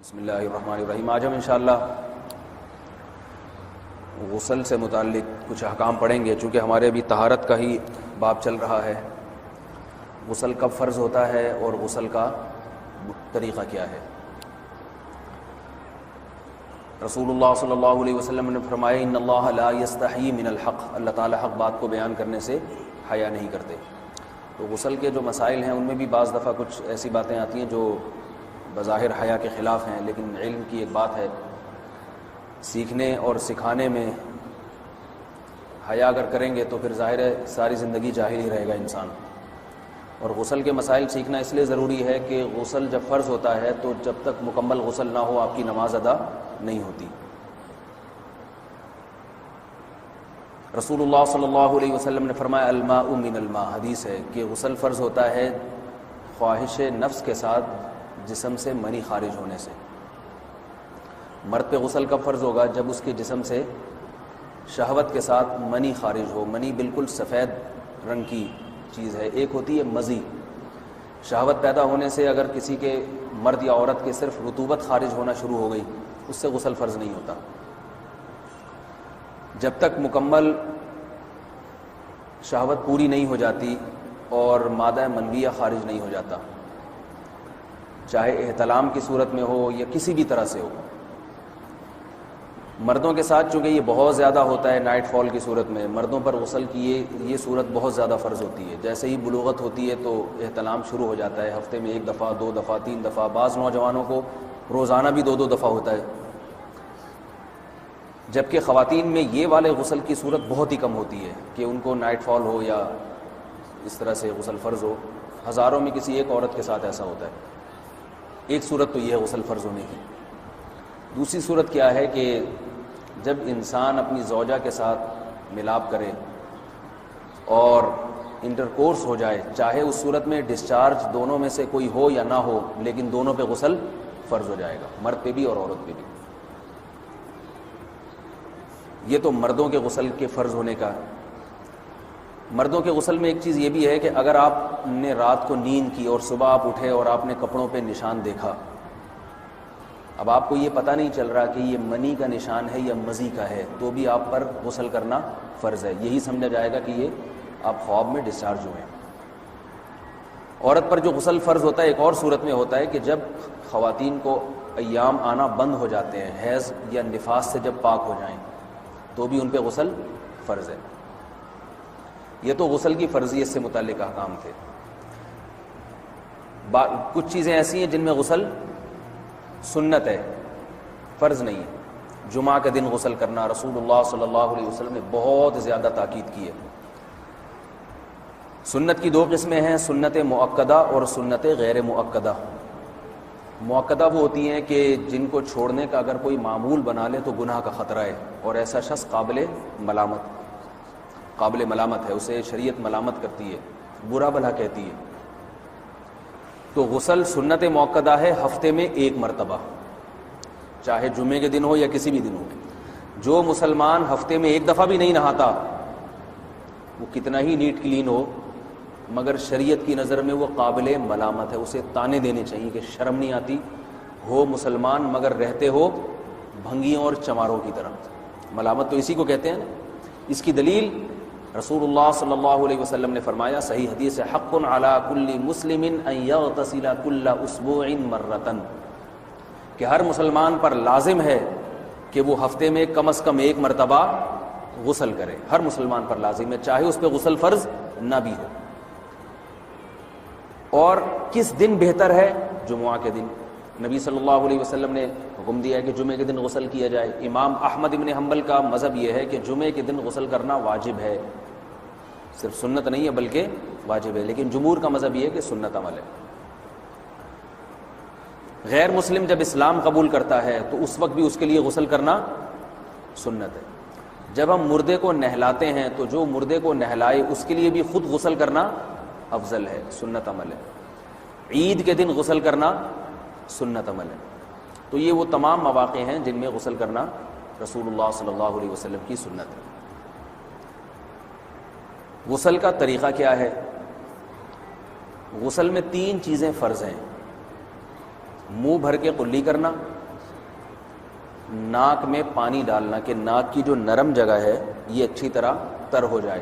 بسم اللہ الرحمن الرحیم۔ آج ہم انشاءاللہ غسل سے متعلق کچھ احکام پڑھیں گے، چونکہ ہمارے ابھی طہارت کا ہی باب چل رہا ہے۔ غسل کب فرض ہوتا ہے اور غسل کا طریقہ کیا ہے۔ رسول اللہ صلی اللہ علیہ وسلم نے فرمایا ان اللہ لا یستحیی من الحق، اللہ تعالیٰ حق بات کو بیان کرنے سے حیا نہیں کرتے۔ تو غسل کے جو مسائل ہیں ان میں بھی بعض دفعہ کچھ ایسی باتیں آتی ہیں جو بظاہر حیا کے خلاف ہیں، لیکن علم کی ایک بات ہے، سیکھنے اور سکھانے میں حیا اگر کریں گے تو پھر ظاہر ہے ساری زندگی جاہل ہی رہے گا انسان۔ اور غسل کے مسائل سیکھنا اس لیے ضروری ہے کہ غسل جب فرض ہوتا ہے تو جب تک مکمل غسل نہ ہو آپ کی نماز ادا نہیں ہوتی۔ رسول اللہ صلی اللہ علیہ وسلم نے فرمایا الماء من الماء، حدیث ہے کہ غسل فرض ہوتا ہے خواہش نفس کے ساتھ جسم سے منی خارج ہونے سے۔ مرد پہ غسل کب فرض ہوگا؟ جب اس کے جسم سے شہوت کے ساتھ منی خارج ہو۔ منی بالکل سفید رنگ کی چیز ہے، ایک ہوتی ہے مزی۔ شہوت پیدا ہونے سے اگر کسی کے مرد یا عورت کے صرف رطوبت خارج ہونا شروع ہو گئی، اس سے غسل فرض نہیں ہوتا۔ جب تک مکمل شہوت پوری نہیں ہو جاتی اور مادہ منویہ خارج نہیں ہو جاتا، چاہے احتلام کی صورت میں ہو یا کسی بھی طرح سے ہو۔ مردوں کے ساتھ چونکہ یہ بہت زیادہ ہوتا ہے، نائٹ فال کی صورت میں مردوں پر غسل کی یہ صورت بہت زیادہ فرض ہوتی ہے۔ جیسے ہی بلوغت ہوتی ہے تو احتلام شروع ہو جاتا ہے، ہفتے میں 1 دفعہ 2 دفعہ 3 دفعہ، بعض نوجوانوں کو روزانہ بھی 2 دفعہ ہوتا ہے، جبکہ خواتین میں یہ والے غسل کی صورت بہت ہی کم ہوتی ہے کہ ان کو نائٹ فال ہو یا اس طرح سے غسل فرض ہو۔ ہزاروں میں کسی ایک عورت کے ساتھ ایسا ہوتا ہے۔ ایک صورت تو یہ ہے غسل فرض ہونے کی۔ دوسری صورت کیا ہے کہ جب انسان اپنی زوجہ کے ساتھ ملاپ کرے اور انٹرکورس ہو جائے، چاہے اس صورت میں ڈسچارج دونوں میں سے کوئی ہو یا نہ ہو، لیکن دونوں پہ غسل فرض ہو جائے گا، مرد پہ بھی اور عورت پہ بھی۔ یہ تو مردوں کے غسل کے فرض ہونے کا۔ مردوں کے غسل میں ایک چیز یہ بھی ہے کہ اگر آپ نے رات کو نیند کی اور صبح آپ اٹھے اور آپ نے کپڑوں پہ نشان دیکھا، اب آپ کو یہ پتہ نہیں چل رہا کہ یہ منی کا نشان ہے یا مزی کا ہے، تو بھی آپ پر غسل کرنا فرض ہے۔ یہی سمجھا جائے گا کہ یہ آپ خواب میں ڈسچارج ہوئے ہیں۔ عورت پر جو غسل فرض ہوتا ہے ایک اور صورت میں ہوتا ہے کہ جب خواتین کو ایام آنا بند ہو جاتے ہیں، حیض یا نفاس سے جب پاک ہو جائیں تو بھی ان پہ غسل فرض ہے۔ یہ تو غسل کی فرضیت سے متعلق احکام تھے۔ کچھ چیزیں ایسی ہیں جن میں غسل سنت ہے، فرض نہیں ہے۔ جمعہ کے دن غسل کرنا رسول اللہ صلی اللہ علیہ وسلم نے بہت زیادہ تاکید کی ہے۔ سنت کی 2 قسمیں ہیں، سنت مؤکدہ اور سنت غیر مؤکدہ۔ مؤکدہ وہ ہوتی ہیں کہ جن کو چھوڑنے کا اگر کوئی معمول بنا لے تو گناہ کا خطرہ ہے، اور ایسا شخص قابل ملامت ہے، اسے شریعت ملامت کرتی ہے، برا بھلا کہتی ہے۔ تو غسل سنت مؤکدہ ہے، ہفتے میں 1 مرتبہ، چاہے جمعے کے دن ہو یا کسی بھی دن ہو۔ جو مسلمان ہفتے میں 1 دفعہ بھی نہیں نہاتا، وہ کتنا ہی نیٹ کلین ہو، مگر شریعت کی نظر میں وہ قابل ملامت ہے، اسے تانے دینے چاہیے کہ شرم نہیں آتی، ہو مسلمان مگر رہتے ہو بھنگیوں اور چماروں کی طرح۔ ملامت تو اسی کو کہتے ہیں۔ اس کی دلیل رسول اللہ صلی اللہ علیہ وسلم نے فرمایا، صحیح حدیث ہے، حق علی کل مسلم ان یغتسل کل اسبوع مرۃ، کہ ہر مسلمان پر لازم ہے کہ وہ ہفتے میں کم از کم 1 مرتبہ غسل کرے۔ ہر مسلمان پر لازم ہے، چاہے اس پہ غسل فرض نہ بھی ہو۔ اور کس دن بہتر ہے؟ جمعہ کے دن۔ نبی صلی اللہ علیہ وسلم نے حکم دیا ہے کہ جمعے کے دن غسل کیا جائے۔ امام احمد ابن حنبل کا مذہب یہ ہے کہ جمعے کے دن غسل کرنا واجب ہے، صرف سنت نہیں ہے بلکہ واجب ہے، لیکن جمہور کا مذہب یہ ہے کہ سنت عمل ہے۔ غیر مسلم جب اسلام قبول کرتا ہے تو اس وقت بھی اس کے لیے غسل کرنا سنت ہے۔ جب ہم مردے کو نہلاتے ہیں تو جو مردے کو نہلائے اس کے لیے بھی خود غسل کرنا افضل ہے، سنت عمل ہے۔ عید کے دن غسل کرنا سنت عمل ہے۔ تو یہ وہ تمام مواقع ہیں جن میں غسل کرنا رسول اللہ صلی اللہ علیہ وسلم کی سنت ہے۔ غسل کا طریقہ کیا ہے؟ غسل میں 3 چیزیں فرض ہیں، منہ بھر کے قلی کرنا، ناک میں پانی ڈالنا کہ ناک کی جو نرم جگہ ہے یہ اچھی طرح تر ہو جائے،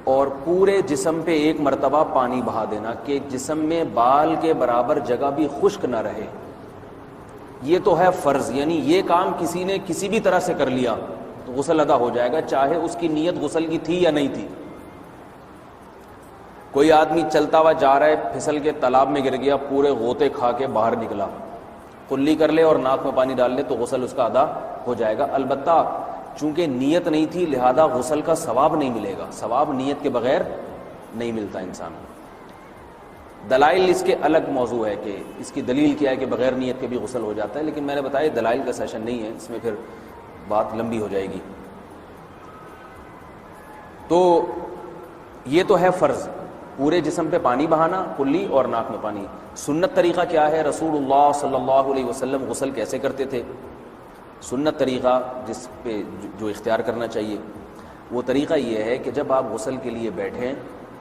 اور پورے جسم پہ ایک مرتبہ پانی بہا دینا کہ جسم میں بال کے برابر جگہ بھی خشک نہ رہے. یہ تو ہے فرض، یعنی یہ کام کسی نے کسی بھی طرح سے کر لیا تو غسل ادا ہو جائے گا، چاہے اس کی نیت غسل کی تھی یا نہیں تھی. کوئی آدمی چلتا ہوا جا رہا ہے، پھسل کے تالاب میں گر گیا، پورے غوطے کھا کے باہر نکلا، کلی کر لے اور ناک میں پانی ڈال لے تو غسل اس کا ادا ہو جائے گا. البتہ چونکہ نیت نہیں تھی لہذا غسل کا ثواب نہیں ملے گا، ثواب نیت کے بغیر نہیں ملتا انسان کو. دلائل اس کے الگ موضوع ہے کہ اس کی دلیل کیا ہے کہ بغیر نیت کے بھی غسل ہو جاتا ہے، لیکن میں نے بتایا دلائل کا سیشن نہیں ہے، اس میں پھر بات لمبی ہو جائے گی. تو یہ تو ہے فرض، پورے جسم پہ پانی بہانا کلی اور ناک میں پانی. سنت طریقہ کیا ہے؟ رسول اللہ صلی اللہ علیہ وسلم غسل کیسے کرتے تھے؟ سنت طریقہ جس پہ جو اختیار کرنا چاہیے وہ طریقہ یہ ہے کہ جب آپ غسل کے لیے بیٹھیں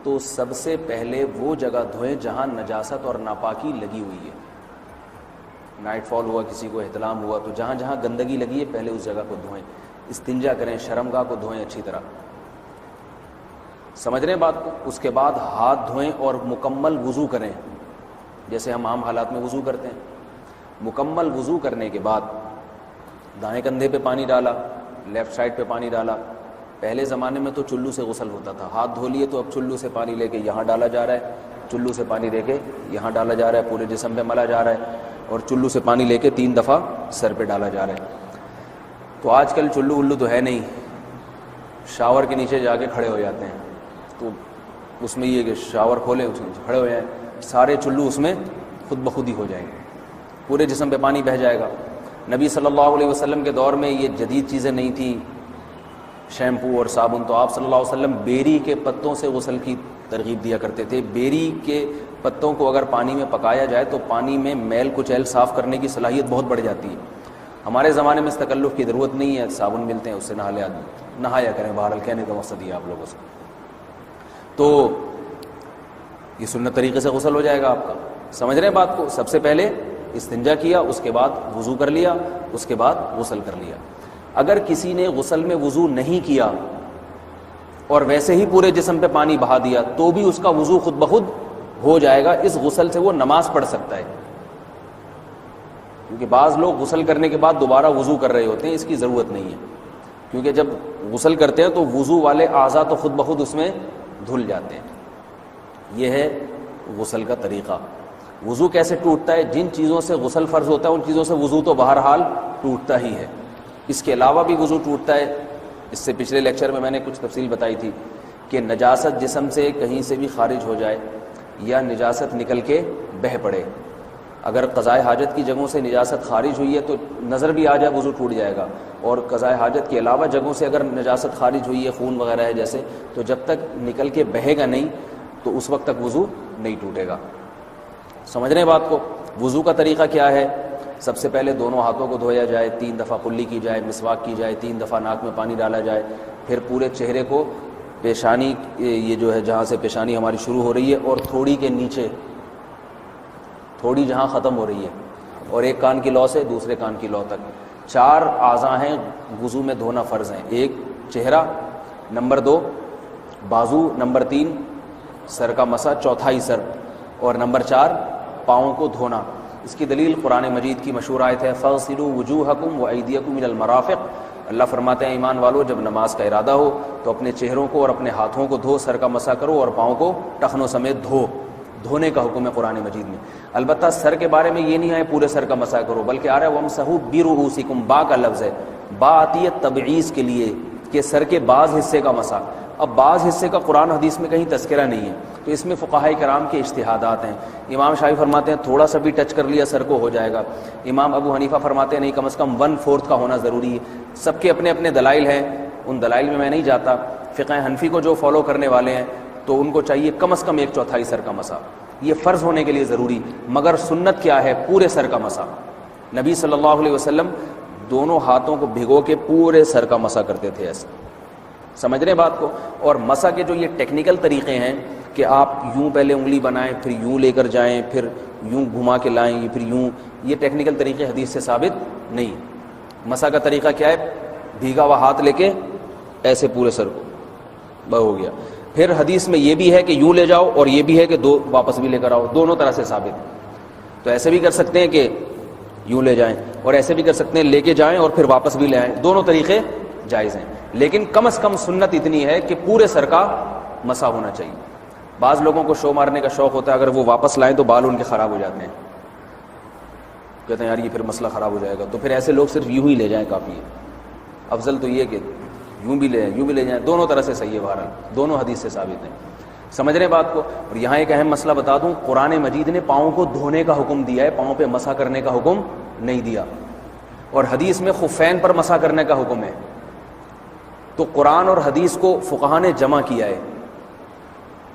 تو سب سے پہلے وہ جگہ دھوئیں جہاں نجاست اور ناپاکی لگی ہوئی ہے. نائٹ فال ہوا، کسی کو احتلام ہوا، تو جہاں جہاں گندگی لگی ہے پہلے اس جگہ کو دھوئیں، استنجا کریں، شرمگاہ کو دھوئیں اچھی طرح. سمجھ رہے ہیں بات کو؟ اس کے بعد ہاتھ دھوئیں اور مکمل وضو کریں جیسے ہم عام حالات میں وضو کرتے ہیں. مکمل وضو کرنے کے بعد دائیں کندھے پہ پانی ڈالا، لیفٹ سائڈ پہ پانی ڈالا. پہلے زمانے میں تو چلو سے غسل ہوتا تھا، ہاتھ دھو لیے تو اب چلو سے پانی لے کے یہاں ڈالا جا رہا ہے، چلو سے پانی لے کے یہاں ڈالا جا رہا ہے، پورے جسم پہ ملا جا رہا ہے، اور چلو سے پانی لے کے 3 دفعہ سر پہ ڈالا جا رہا ہے. تو آج کل چلو ولو تو ہے نہیں، شاور کے نیچے جا کے کھڑے ہو جاتے ہیں، تو اس میں یہ کہ شاور کھولے اس کے نیچے کھڑے ہو جائیں، سارے چلو اس میں خود بخود ہی ہو جائیں گے، پورے جسم پہ پانی بہہ جائے گا. نبی صلی اللہ علیہ وسلم کے دور میں یہ جدید چیزیں نہیں تھیں، شیمپو اور صابن، تو آپ صلی اللہ علیہ وسلم بیری کے پتوں سے غسل کی ترغیب دیا کرتے تھے. بیری کے پتوں کو اگر پانی میں پکایا جائے تو پانی میں میل کچیل صاف کرنے کی صلاحیت بہت بڑھ جاتی ہے. ہمارے زمانے میں اس تکلف کی ضرورت نہیں ہے، صابن ملتے ہیں اس سے نہا لے آدمی، نہایا کریں. بہرحال کہنے کا مقصد یہ آپ لوگوں سے، تو یہ سنت طریقے سے غسل ہو جائے گا آپ کا. سمجھ رہے ہیں بات کو؟ سب سے پہلے استنجا کیا، اس کے بعد وضو کر لیا، اس کے بعد غسل کر لیا. اگر کسی نے غسل میں وضو نہیں کیا اور ویسے ہی پورے جسم پہ پانی بہا دیا تو بھی اس کا وضو خود بخود ہو جائے گا. اس غسل سے وہ نماز پڑھ سکتا ہے، کیونکہ بعض لوگ غسل کرنے کے بعد دوبارہ وضو کر رہے ہوتے ہیں، اس کی ضرورت نہیں ہے، کیونکہ جب غسل کرتے ہیں تو وضو والے اعضاء تو خود بخود اس میں دھل جاتے ہیں. یہ ہے غسل کا طریقہ. وضو کیسے ٹوٹتا ہے؟ جن چیزوں سے غسل فرض ہوتا ہے ان چیزوں سے وضو تو بہرحال ٹوٹتا ہی ہے، اس کے علاوہ بھی وضو ٹوٹتا ہے. اس سے پچھلے لیکچر میں نے کچھ تفصیل بتائی تھی کہ نجاست جسم سے کہیں سے بھی خارج ہو جائے یا نجاست نکل کے بہہ پڑے، اگر قضائے حاجت کی جگہوں سے نجاست خارج ہوئی ہے تو نظر بھی آ جائے وضو ٹوٹ جائے گا، اور قضائے حاجت کے علاوہ جگہوں سے اگر نجاست خارج ہوئی ہے، خون وغیرہ ہے جیسے، تو جب تک نکل کے بہے گا نہیں تو اس وقت تک وضو نہیں ٹوٹے گا. سمجھ رہے ہیں بات کو؟ وضو کا طریقہ کیا ہے؟ سب سے پہلے دونوں ہاتھوں کو دھویا جائے، 3 دفعہ کلی کی جائے، مسواک کی جائے، 3 دفعہ ناک میں پانی ڈالا جائے، پھر پورے چہرے کو پیشانی، یہ جو ہے جہاں سے پیشانی ہماری شروع ہو رہی ہے اور تھوڑی کے نیچے، تھوڑی جہاں ختم ہو رہی ہے، اور ایک کان کی لو سے دوسرے کان کی لو تک 4 اعضاء ہیں وضو میں دھونا فرض ہیں. 1 چہرہ، نمبر 2 بازو، نمبر 3 سر کا مسا، چوتھائی سر، اور نمبر 4 پاؤں کو دھونا. اس کی دلیل قرآن مجید کی مشہور آیت ہے فَاغْسِلُوا وُجُوهَكُمْ وَأَيْدِيَكُمْ إِلَى الْمَرَافِقِ. اللہ فرماتے ہیں ایمان والو جب نماز کا ارادہ ہو تو اپنے چہروں کو اور اپنے ہاتھوں کو دھو، سر کا مسا کرو اور پاؤں کو ٹخنوں سمیت دھو. دھونے کا حکم ہے قرآن مجید میں. البتہ سر کے بارے میں یہ نہیں ہے پورے سر کا مسا کرو، بلکہ آ رہا ہے وَامْسَحُوا بِرُؤُوسِكُمْ. با کا لفظ ہے، با آتی ہے تبعیض کے لیے کہ سر کے بعض حصے کا مسا. اب بعض حصے کا قرآن حدیث میں کہیں تذکرہ نہیں ہے، تو اس میں فقہائے کرام کے اجتہادات ہیں. امام شافعی فرماتے ہیں تھوڑا سا بھی ٹچ کر لیا سر کو ہو جائے گا. امام ابو حنیفہ فرماتے ہیں نہیں، کم از کم 1/4 کا ہونا ضروری ہے. سب کے اپنے اپنے دلائل ہیں، ان دلائل میں نہیں جاتا. فقہ حنفی کو جو فالو کرنے والے ہیں تو ان کو چاہیے کم از کم 1/4 سر کا مسا، یہ فرض ہونے کے لیے ضروری. مگر سنت کیا ہے؟ پورے سر کا مسا. نبی صلی اللہ علیہ وسلم دونوں ہاتھوں کو بھگو کے پورے سر کا مسا کرتے تھے ایسے. سمجھ رہے ہیں بات کو؟ اور مسا کے جو یہ ٹیکنیکل طریقے ہیں کہ آپ یوں پہلے انگلی بنائیں، پھر یوں لے کر جائیں، پھر یوں گھما کے لائیں، پھر یوں، یہ ٹیکنیکل طریقے حدیث سے ثابت نہیں. مسح کا طریقہ کیا ہے؟ بھیگا ہوا ہاتھ لے کے ایسے پورے سر کو بس ہو گیا. پھر حدیث میں یہ بھی ہے کہ یوں لے جاؤ اور یہ بھی ہے کہ دو واپس بھی لے کر آؤ, دونوں طرح سے ثابت ہے. تو ایسے بھی کر سکتے ہیں کہ یوں لے جائیں اور ایسے بھی کر سکتے ہیں لے کے جائیں اور پھر واپس بھی لے آئیں, دونوں طریقے جائز ہیں. لیکن کم از کم سنت اتنی ہے کہ پورے سر کا مسح ہونا چاہیے. بعض لوگوں کو شو مارنے کا شوق ہوتا ہے, اگر وہ واپس لائیں تو بال ان کے خراب ہو جاتے ہیں, کہتے ہیں یار یہ پھر مسئلہ خراب ہو جائے گا. تو پھر ایسے لوگ صرف یوں ہی لے جائیں کافی ہے. افضل تو یہ کہ یوں بھی لے یوں بھی لے جائیں, دونوں طرح سے صحیح ہے. بہرحال دونوں حدیث سے ثابت ہیں. سمجھ رہے ہیں بات کو؟ اور یہاں ایک اہم مسئلہ بتا دوں, قرآن مجید نے پاؤں کو دھونے کا حکم دیا ہے, پاؤں پہ مسح کرنے کا حکم نہیں دیا. اور حدیث میں خفین پر مسح کرنے کا حکم ہے. تو قرآن اور حدیث کو فقہاء نے جمع کیا ہے.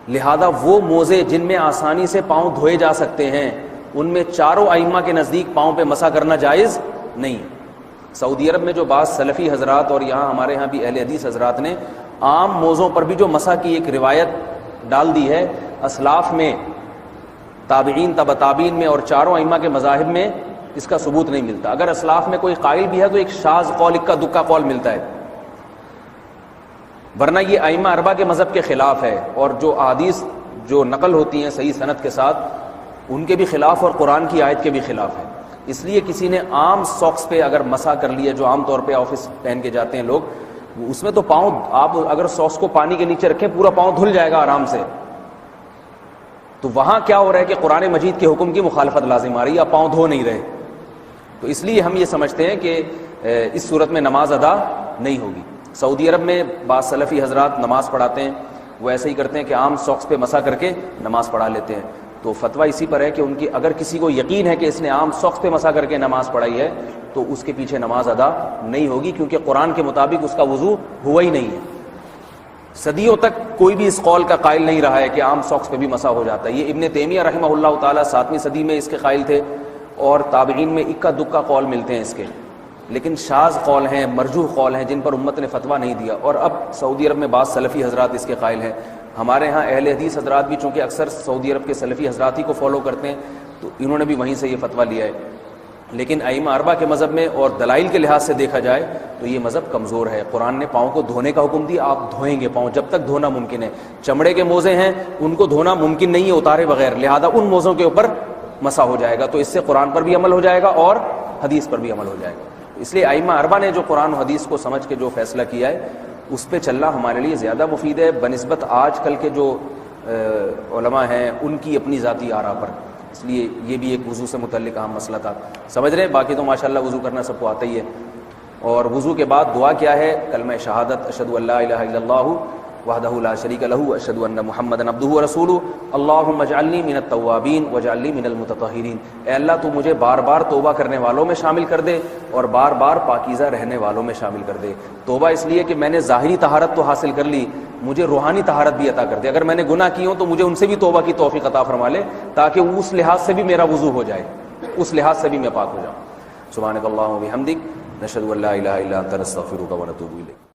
لہذا وہ موزے جن میں آسانی سے پاؤں دھوئے جا سکتے ہیں, ان میں چاروں ائمہ کے نزدیک پاؤں پہ مسح کرنا جائز نہیں. سعودی عرب میں جو بعض سلفی حضرات اور یہاں ہمارے ہاں بھی اہل حدیث حضرات نے عام موزوں پر بھی جو مسح کی ایک روایت ڈال دی ہے, اسلاف میں, تابعین, تبع تابعین میں اور چاروں ائمہ کے مذاہب میں اس کا ثبوت نہیں ملتا. اگر اسلاف میں کوئی قائل بھی ہے تو ایک شاذ قول, اکا دکا قول ملتا ہے, ورنہ یہ ائمہ اربعہ کے مذہب کے خلاف ہے. اور جو احادیث جو نقل ہوتی ہیں صحیح سند کے ساتھ, ان کے بھی خلاف اور قرآن کی آیت کے بھی خلاف ہے. اس لیے کسی نے عام ساکس پہ اگر مسح کر لیا, جو عام طور پہ آفس پہن کے جاتے ہیں لوگ, اس میں تو پاؤں, آپ اگر ساکس کو پانی کے نیچے رکھیں پورا پاؤں دھل جائے گا آرام سے. تو وہاں کیا ہو رہا ہے کہ قرآن مجید کے حکم کی مخالفت لازم آ رہی ہے, آپ پاؤں دھو نہیں رہے. تو اس لیے ہم یہ سمجھتے ہیں کہ اس صورت میں نماز ادا نہیں ہوگی. سعودی عرب میں بعض سلفی حضرات نماز پڑھاتے ہیں, وہ ایسے ہی کرتے ہیں کہ عام ساکس پہ مسح کر کے نماز پڑھا لیتے ہیں. تو فتویٰ اسی پر ہے کہ ان کی, اگر کسی کو یقین ہے کہ اس نے عام ساکس پہ مسح کر کے نماز پڑھائی ہے تو اس کے پیچھے نماز ادا نہیں ہوگی, کیونکہ قرآن کے مطابق اس کا وضو ہوا ہی نہیں ہے. صدیوں تک کوئی بھی اس قول کا قائل نہیں رہا ہے کہ عام ساکس پہ بھی مسح ہو جاتا ہے. یہ ابن تیمیہ رحمہ اللہ تعالیٰ 7ویں صدی میں اس کے قائل تھے, اور تابعین میں اکا دکا قول ملتے ہیں اس کے, لیکن شاذ قول ہیں, مرجوح قول ہیں, جن پر امت نے فتویٰ نہیں دیا. اور اب سعودی عرب میں بعض سلفی حضرات اس کے قائل ہیں. ہمارے ہاں اہل حدیث حضرات بھی چونکہ اکثر سعودی عرب کے سلفی حضرات ہی کو فالو کرتے ہیں, تو انہوں نے بھی وہیں سے یہ فتویٰ لیا ہے. لیکن ائمہ اربعہ کے مذہب میں اور دلائل کے لحاظ سے دیکھا جائے تو یہ مذہب کمزور ہے. قرآن نے پاؤں کو دھونے کا حکم دیا, آپ دھوئیں گے پاؤں جب تک دھونا ممکن ہے. چمڑے کے موزے ہیں, ان کو دھونا ممکن نہیں ہے اتارے بغیر, لہذا ان موزوں کے اوپر مسح ہو جائے گا. تو اس سے قرآن پر بھی عمل ہو جائے گا اور حدیث پر بھی عمل ہو جائے گا. اس لیے ائمہ اربعہ نے جو قرآن و حدیث کو سمجھ کے جو فیصلہ کیا ہے اس پہ چلنا ہمارے لیے زیادہ مفید ہے بنسبت آج کل کے جو علماء ہیں ان کی اپنی ذاتی آراء پر. اس لیے یہ بھی ایک وضو سے متعلق اہم مسئلہ تھا. سمجھ رہے ہیں؟ باقی تو ماشاءاللہ وضو کرنا سب کو آتا ہی ہے. اور وضو کے بعد دعا کیا ہے؟ کلمہ شہادت, اشہد ان لا الہ الا اللہ وحدہ لا شریک لہ اشہد ان محمدا عبدہ ورسولہ اللہم اجعلنی من التوابین واجعلنی من المتطہرین. اے اللہ تو مجھے بار بار توبہ کرنے والوں میں شامل کر دے اور بار بار پاکیزہ رہنے والوں میں شامل کر دے. توبہ اس لیے کہ میں نے ظاہری طہارت تو حاصل کر لی, مجھے روحانی طہارت بھی عطا کر دے. اگر میں نے گناہ کی ہوں تو مجھے ان سے بھی توبہ کی توفیق عطا فرما لے, تاکہ اس لحاظ سے بھی میرا وضو ہو جائے, اس لحاظ سے بھی میں پاک ہو جاؤں. سبحانک اللہم و بحمدک, نشہد ان لا الہ الا انت نستغفرک و نتوب الیک.